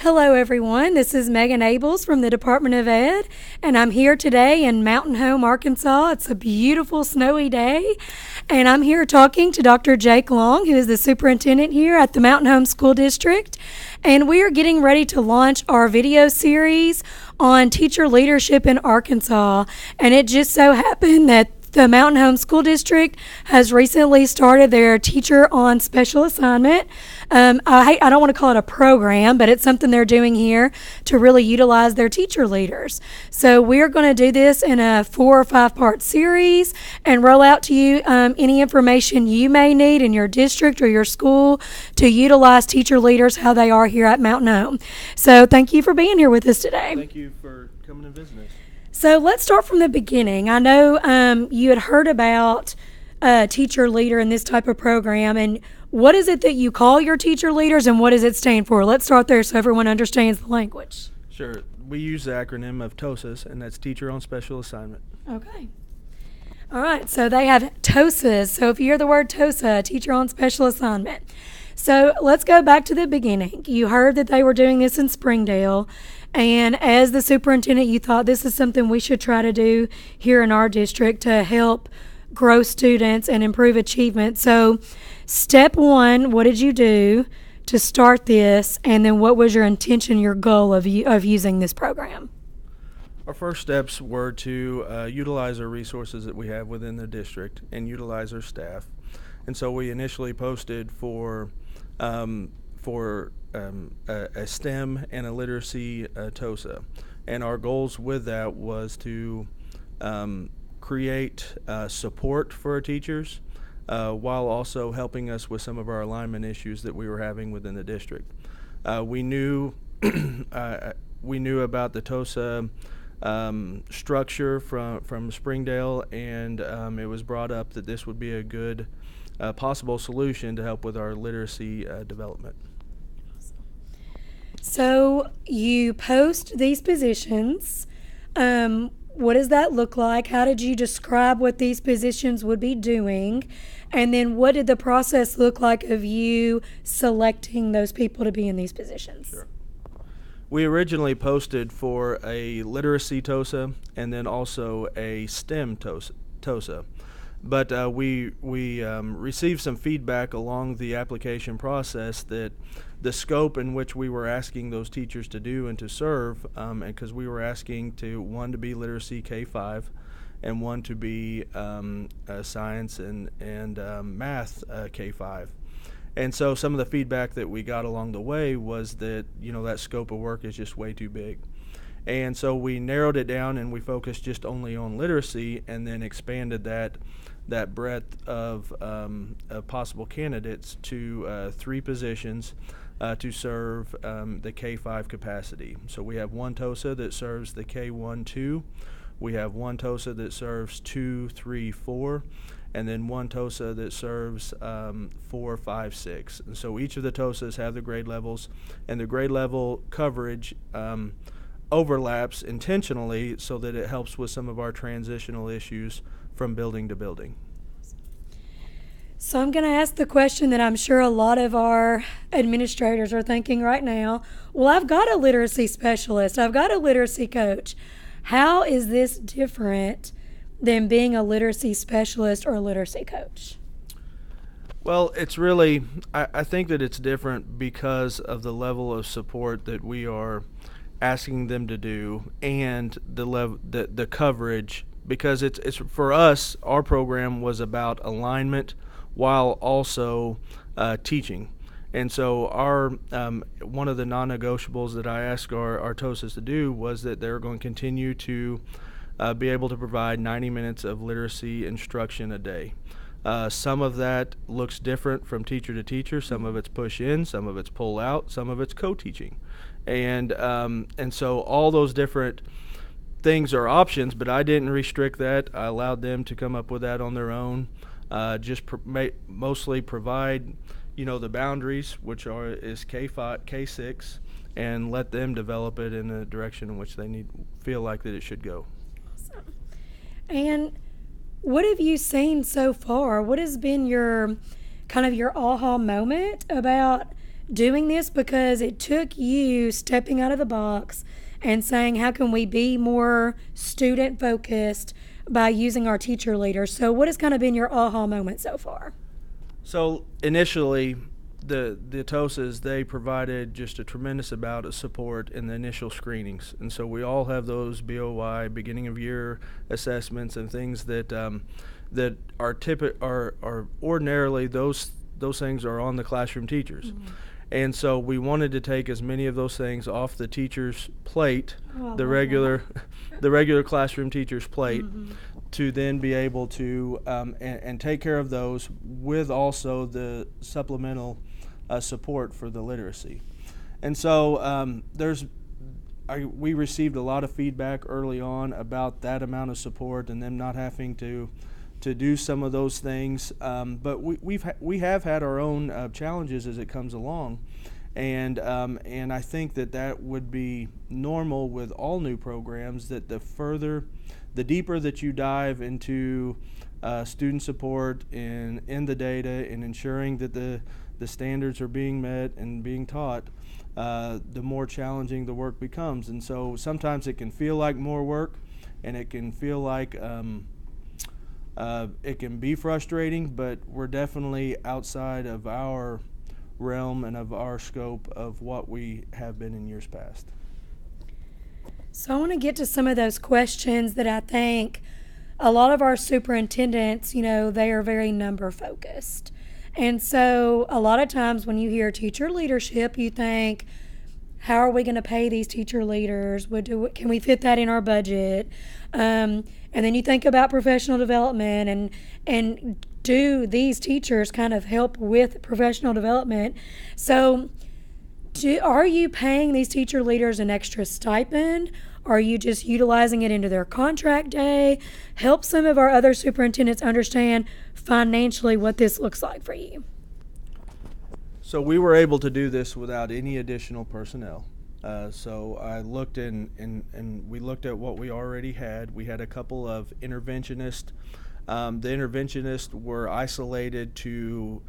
Hello, everyone. This is Megan Abels from the Department of Ed, and I'm here today in Mountain Home, Arkansas. It's a beautiful, snowy day, and I'm here talking to Dr. Jake Long, who is the superintendent here at the Mountain Home School District, and we are getting ready to launch our video series on teacher leadership in Arkansas, and it just so happened that the Mountain Home School District has recently started their Teacher on Special Assignment. I don't want to call it a program, but it's something they're doing here to really utilize their teacher leaders. So we're going to do this in a 4 or 5 part series and roll out to you any information you may need in your district or your school to utilize teacher leaders how they are here at Mountain Home. So thank you for being here with us today. Thank you for coming and visiting us. So let's start from the beginning. I know you had heard about teacher leader in this type of program, and what is it that you call your teacher leaders, and what does it stand for? Let's start there so everyone understands the language. Sure. We use the acronym of TOSA, and that's Teacher on Special Assignment. Okay. All right. So they have TOSAs. So if you hear the word TOSA, Teacher on Special Assignment. So let's go back to the beginning. You heard that they were doing this in Springdale. And as the superintendent, you thought this is something we should try to do here in our district to help grow students and improve achievement. So step 1, what did you do to start this? And then what was your intention, your goal of using this program? Our first steps were to utilize our resources that we have within the district and utilize our staff. And so we initially posted for a STEM and a literacy TOSA. And our goals with that was to create support for our teachers while also helping us with some of our alignment issues that we were having within the district. We knew about the TOSA structure from Springdale, and it was brought up that this would be a good possible solution to help with our literacy development. So you post these positions. What does that look like? How did you describe what these positions would be doing? And then what did the process look like of you selecting those people to be in these positions? Sure. We originally posted for a literacy TOSA and then also a STEM TOSA. But we received some feedback along the application process that the scope in which we were asking those teachers to do and to serve, and because we were asking one to be literacy K-5 and one to be science and math K-5. And so some of the feedback that we got along the way was that, that scope of work is just way too big. And so we narrowed it down and we focused just only on literacy and then expanded that breadth of possible candidates to 3 positions to serve the K-5 capacity. So we have one TOSA that serves the K-1-2. We have one TOSA that serves 2, 3, 4. And then one TOSA that serves 4, 5, 6. And so each of the TOSAs have the grade levels, and the grade level coverage overlaps intentionally so that it helps with some of our transitional issues from building to building. So I'm going to ask the question that I'm sure a lot of our administrators are thinking right now. Well, I've got a literacy specialist. I've got a literacy coach. How is this different than being a literacy specialist or a literacy coach? Well, it's really, I think that it's different because of the level of support that we are asking them to do and the coverage, because it's for us, our program was about alignment while also teaching. And so our one of the non-negotiables that I asked our TOSAs to do was that they're going to continue to be able to provide 90 minutes of literacy instruction a day. Some of that looks different from teacher to teacher. Some of it's push in, some of it's pull out, some of it's co-teaching. And so all those different things are options, but I didn't restrict that. I allowed them to come up with that on their own. Mostly provide, the boundaries, which is K5, K6, and let them develop it in the direction in which they feel like that it should go. Awesome. And what have you seen so far? What has been your aha moment about doing this because it took you stepping out of the box and saying, how can we be more student focused by using our teacher leaders? So what has kind of been your aha moment so far? So initially, the TOSAs, they provided just a tremendous amount of support in the initial screenings. And so we all have those BOY, beginning of year assessments, and things that that are ordinarily those things are on the classroom teachers. Mm-hmm. And so we wanted to take as many of those things off the teacher's plate, the regular classroom teacher's plate, mm-hmm. to then be able to and take care of those with also the supplemental support for the literacy. And so we received a lot of feedback early on about that amount of support and them not having to do some of those things, but we have had our own challenges as it comes along, and I think that would be normal with all new programs, that the deeper that you dive into student support in the data and ensuring that the standards are being met and being taught, the more challenging the work becomes. And so sometimes it can feel like more work, and it can feel like it can be frustrating, but we're definitely outside of our realm and of our scope of what we have been in years past. So I want to get to some of those questions that I think a lot of our superintendents, they are very number focused. And so a lot of times when you hear teacher leadership, you think, how are we going to pay these teacher leaders? Can we fit that in our budget? And then you think about professional development and do these teachers kind of help with professional development? So are you paying these teacher leaders an extra stipend? Are you just utilizing it into their contract day? Help some of our other superintendents understand financially what this looks like for you. So we were able to do this without any additional personnel. So I looked and we looked at what we already had. We had a couple of interventionists. The interventionists were isolated to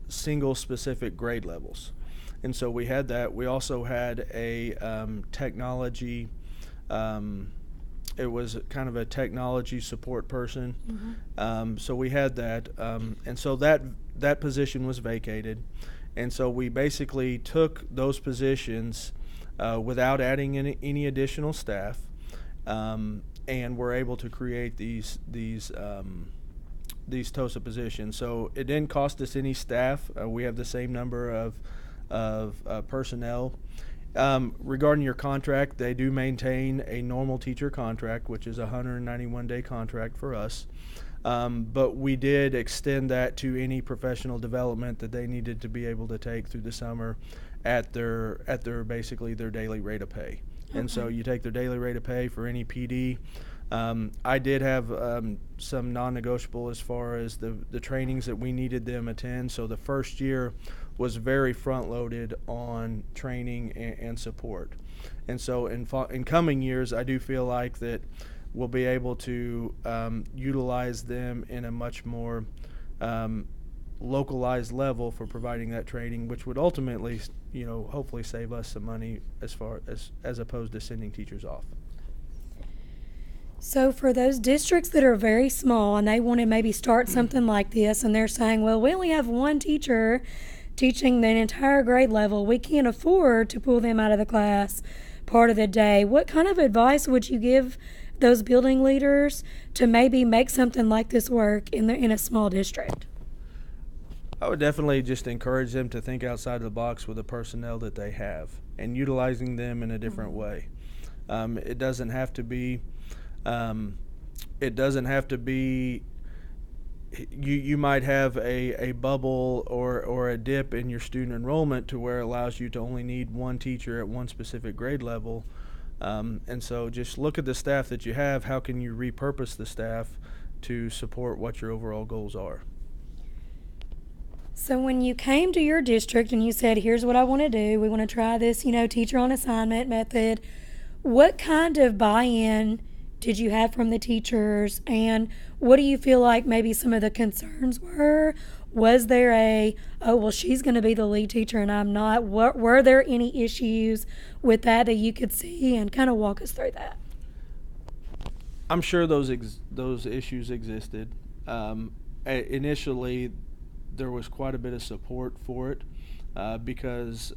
single specific grade levels. And so we had that. We also had a technology, it was kind of a technology support person. Mm-hmm. So we had that. And so that position was vacated. And so we basically took those positions without adding any additional staff, and were able to create these TOSA positions. So it didn't cost us any staff. We have the same number of personnel. Regarding your contract, they do maintain a normal teacher contract, which is a 191-day contract for us. But we did extend that to any professional development that they needed to be able to take through the summer at their basically their daily rate of pay. Okay. And so you take their daily rate of pay for any PD. I did have some non-negotiable as far as the trainings that we needed them attend. So the first year was very front-loaded on training and support. And so in coming years, I do feel like that we'll be able to utilize them in a much more localized level for providing that training, which would ultimately, hopefully save us some money as opposed to sending teachers off. So for those districts that are very small and they want to maybe start something like this, and they're saying, well, we only have one teacher teaching the entire grade level, we can't afford to pull them out of the class part of the day. What kind of advice would you give those building leaders to maybe make something like this work in a small district? I would definitely just encourage them to think outside of the box with the personnel that they have and utilizing them in a different way. It doesn't have to be you might have a bubble or a dip in your student enrollment to where it allows you to only need one teacher at one specific grade level. And so just look at the staff that you have. How can you repurpose the staff to support what your overall goals are? So when you came to your district and you said, here's what I want to do, we want to try this, teacher on assignment method, what kind of buy-in did you have from the teachers, and what do you feel like maybe some of the concerns were, Was there oh, well, she's going to be the lead teacher and I'm not? Were there any issues with that you could see, and kind of walk us through that? I'm sure those issues existed. Initially, there was quite a bit of support for it because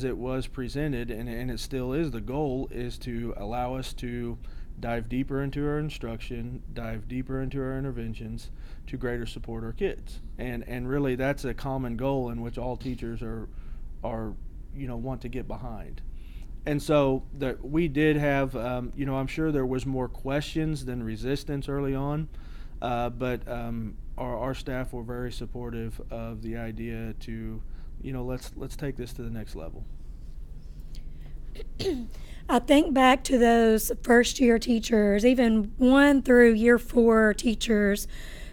it was presented, and it still is. The goal is to allow us to dive deeper into our instruction, dive deeper into our interventions to greater support our kids. And really that's a common goal in which all teachers are want to get behind. And so that we did have, I'm sure there was more questions than resistance early on, but our staff were very supportive of the idea to, let's take this to the next level. I think back to those first year teachers, even 1 through year 4 teachers,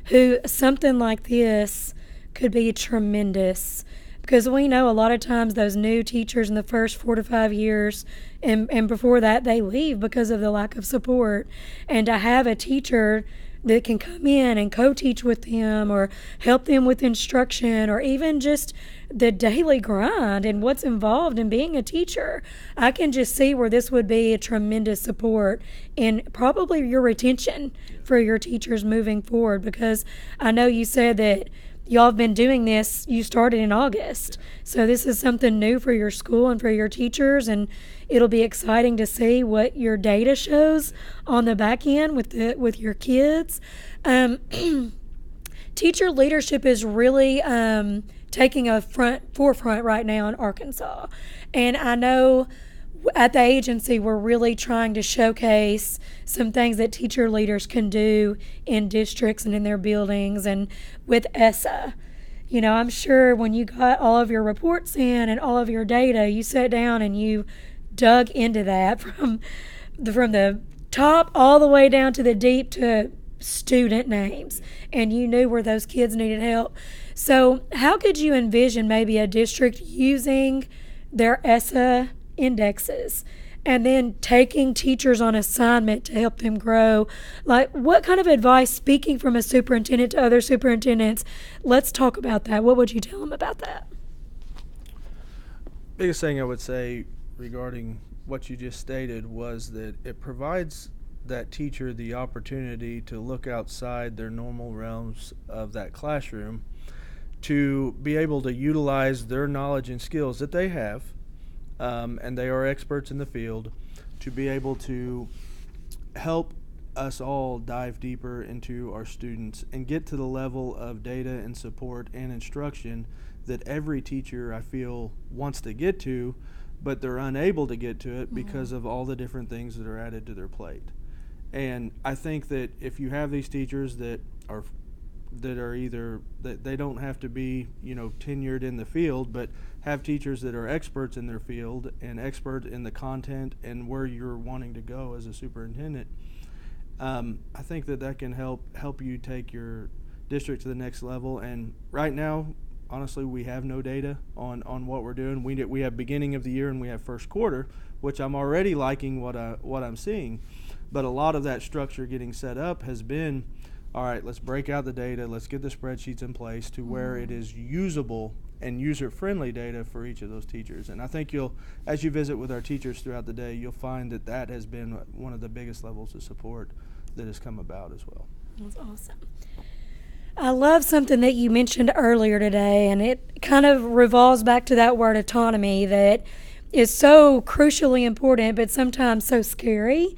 who something like this could be tremendous. Because we know a lot of times those new teachers in the first 4 to 5 years and before that, they leave because of the lack of support. And to have a teacher that can come in and co-teach with them or help them with instruction or even just the daily grind and what's involved in being a teacher, I can just see where this would be a tremendous support in probably your retention for your teachers moving forward. Because I know you said that y'all have been doing this, you started in August. So this is something new for your school and for your teachers, and it'll be exciting to see what your data shows on the back end with your kids. Teacher leadership is really taking a forefront right now in Arkansas. And I know at the agency, we're really trying to showcase some things that teacher leaders can do in districts and in their buildings and with ESSA. I'm sure when you got all of your reports in and all of your data, you sat down and you dug into that from the top all the way down to the deep to student names, and you knew where those kids needed help. So how could you envision maybe a district using their ESSA indexes and then taking teachers on assignment to help them grow? Like, what kind of advice, speaking from a superintendent to other superintendents, let's talk about that. What would you tell them about that? Biggest thing I would say regarding what you just stated was that it provides that teacher the opportunity to look outside their normal realms of that classroom to be able to utilize their knowledge and skills that they have, and they are experts in the field, to be able to help us all dive deeper into our students and get to the level of data and support and instruction that every teacher, I feel, wants to get to, but they're unable to get to it because of all the different things that are added to their plate. And I think that if you have these teachers that are either that they don't have to be tenured in the field, but have teachers that are experts in their field and expert in the content and where you're wanting to go as a superintendent, I think that can help you take your district to the next level. And right now, honestly, we have no data on what we're doing. We have beginning of the year and we have first quarter, which I'm already liking what I'm seeing. But a lot of that structure getting set up has been, all right, let's break out the data, let's get the spreadsheets in place to where it is usable and user-friendly data for each of those teachers. And I think as you visit with our teachers throughout the day, you'll find that has been one of the biggest levels of support that has come about as well. That's awesome. I love something that you mentioned earlier today, and it kind of revolves back to that word autonomy that is so crucially important, but sometimes so scary.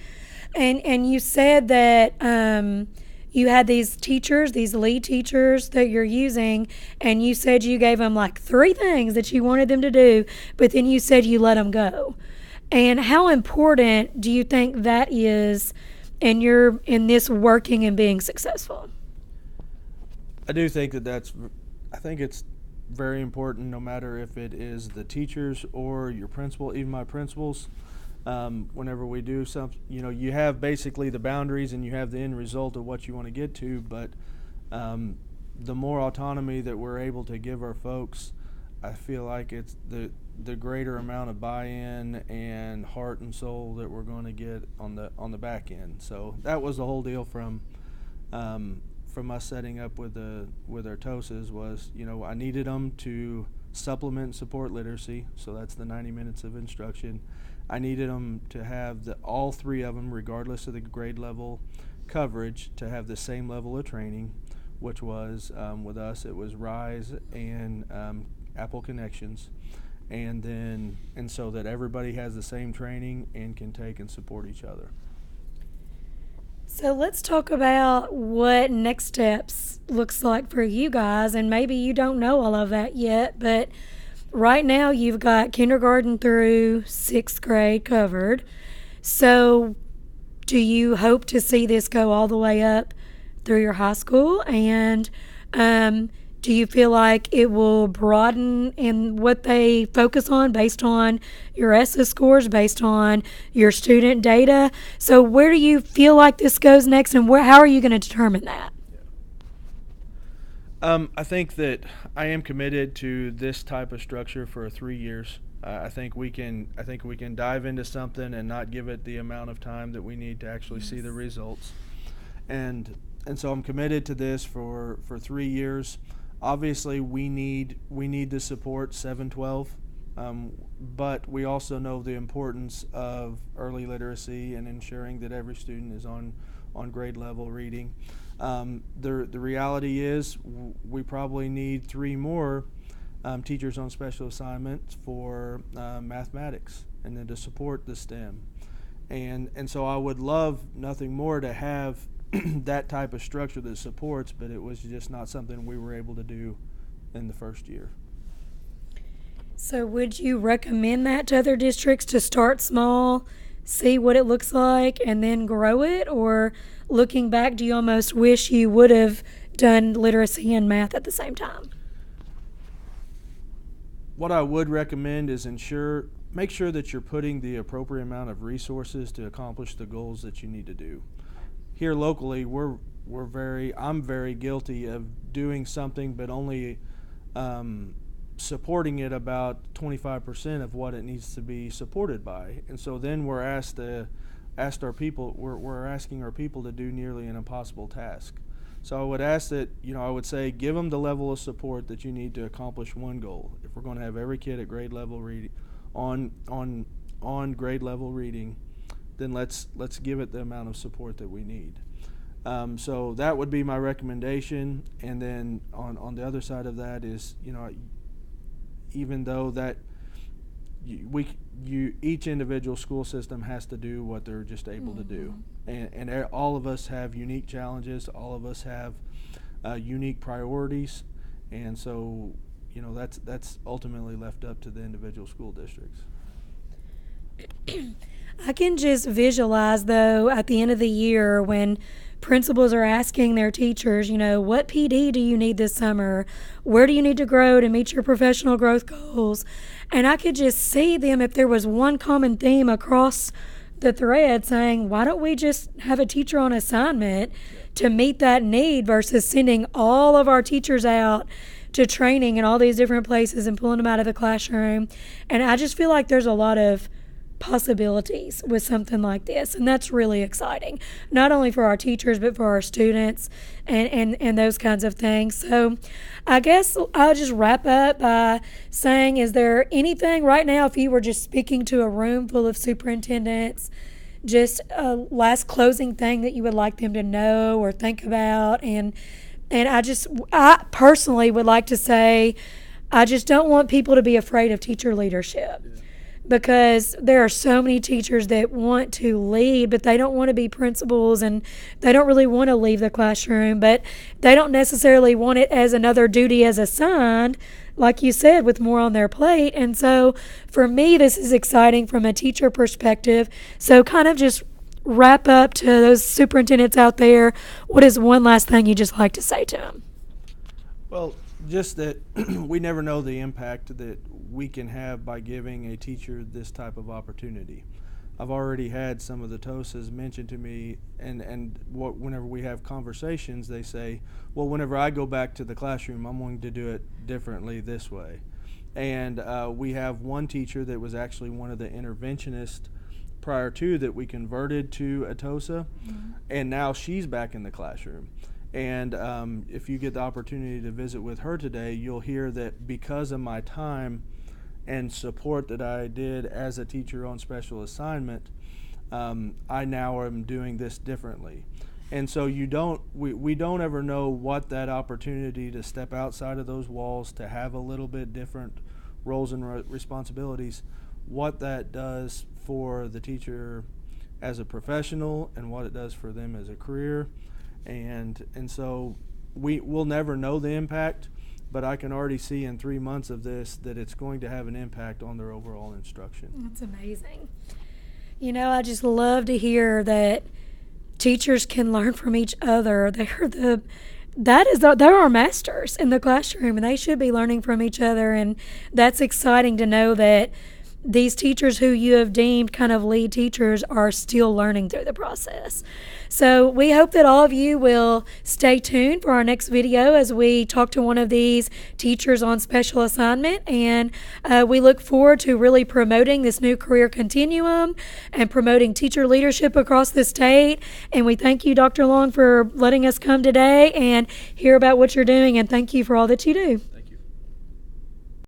And you said that you had these teachers, these lead teachers that you're using, and you said you gave them like 3 things that you wanted them to do, but then you said you let them go. And how important do you think that is in this working and being successful? I do think I think it's very important, no matter if it is the teachers or your principal, even my principals. Whenever we do something, you have basically the boundaries and you have the end result of what you want to get to, but the more autonomy that we're able to give our folks, I feel like it's the greater amount of buy-in and heart and soul that we're going to get on the back end. So that was the whole deal from from us setting up with our TOSAs was, I needed them to supplement and support literacy, so that's the 90 minutes of instruction. I needed them to have all three of them, regardless of the grade level coverage, to have the same level of training, which was, with us, it was RISE and Apple Connections, and so that everybody has the same training and can take and support each other. So let's talk about what next steps looks like for you guys, and maybe you don't know all of that yet, but right now you've got kindergarten through 6th grade covered. So do you hope to see this go all the way up through your high school? And do you feel like it will broaden in what they focus on based on your ESSA scores, based on your student data? So where do you feel like this goes next, and how are you going to determine that? I think that I am committed to this type of structure for 3 years. I think we can dive into something and not give it the amount of time that we need to actually see the results. And so I'm committed to this for 3 years. Obviously, we need to support 7-12, but we also know the importance of early literacy and ensuring that every student is on grade level reading. The reality is we probably need 3 more teachers on special assignments for mathematics and then to support the STEM. And so I would love nothing more to have that type of structure that supports, but it was just not something we were able to do in the first year. So would you recommend that to other districts, to start small, see what it looks like, and then grow it? Or looking back, do you almost wish you would have done literacy and math at the same time? What I would recommend is make sure that you're putting the appropriate amount of resources to accomplish the goals that you need to do. Here locally, I'm very guilty of doing something, but only supporting it about 25% of what it needs to be supported by. And so then we're asking our people to do nearly an impossible task. So I would ask that, I would say, give them the level of support that you need to accomplish one goal. If we're going to have every kid at grade level reading on grade level reading, then let's give it the amount of support that we need. So that would be my recommendation. And then on the other side of that is, even though that each individual school system has to do what they're just able to do, and all of us have unique challenges. All of us have unique priorities, and so that's ultimately left up to the individual school districts. I can just visualize, though, at the end of the year when principals are asking their teachers, what PD do you need this summer? Where do you need to grow to meet your professional growth goals? And I could just see them, if there was one common theme across the thread, saying, why don't we just have a teacher on assignment to meet that need versus sending all of our teachers out to training in all these different places and pulling them out of the classroom. And I just feel like there's a lot of possibilities with something like this, and that's really exciting, not only for our teachers but for our students and those kinds of things. So I guess I'll just wrap up by saying, is there anything right now, if you were just speaking to a room full of superintendents, just a last closing thing that you would like them to know or think about? And I personally would like to say, I just don't want people to be afraid of teacher leadership. Because there are so many teachers that want to lead, but they don't want to be principals, and they don't really want to leave the classroom, but they don't necessarily want it as another duty as assigned, like you said, with more on their plate. And so for me, this is exciting from a teacher perspective. So kind of just wrap up to those superintendents out there, what is one last thing you just like to say to them? Well, just that we never know the impact that we can have by giving a teacher this type of opportunity. I've already had some of the TOSAs mention to me, and whenever we have conversations, they say, well, whenever I go back to the classroom, I'm going to do it differently this way. And we have one teacher that was actually one of the interventionists prior to that we converted to a TOSA, and now she's back in the classroom. And if you get the opportunity to visit with her today, you'll hear that because of my time and support that I did as a teacher on special assignment, I now am doing this differently. And so we don't ever know what that opportunity to step outside of those walls, to have a little bit different roles and responsibilities, what that does for the teacher as a professional and what it does for them as a career. And so we'll never know the impact, but I can already see in 3 months of this that it's going to have an impact on their overall instruction. That's amazing. You know, I just love to hear that teachers can learn from each other. They're our masters in the classroom, and they should be learning from each other. And that's exciting to know that these teachers who you have deemed kind of lead teachers are still learning through the process. So we hope that all of you will stay tuned for our next video as we talk to one of these teachers on special assignment. And we look forward to really promoting this new career continuum and promoting teacher leadership across the state. And we thank you, Dr. Long, for letting us come today and hear about what you're doing. And thank you for all that you do.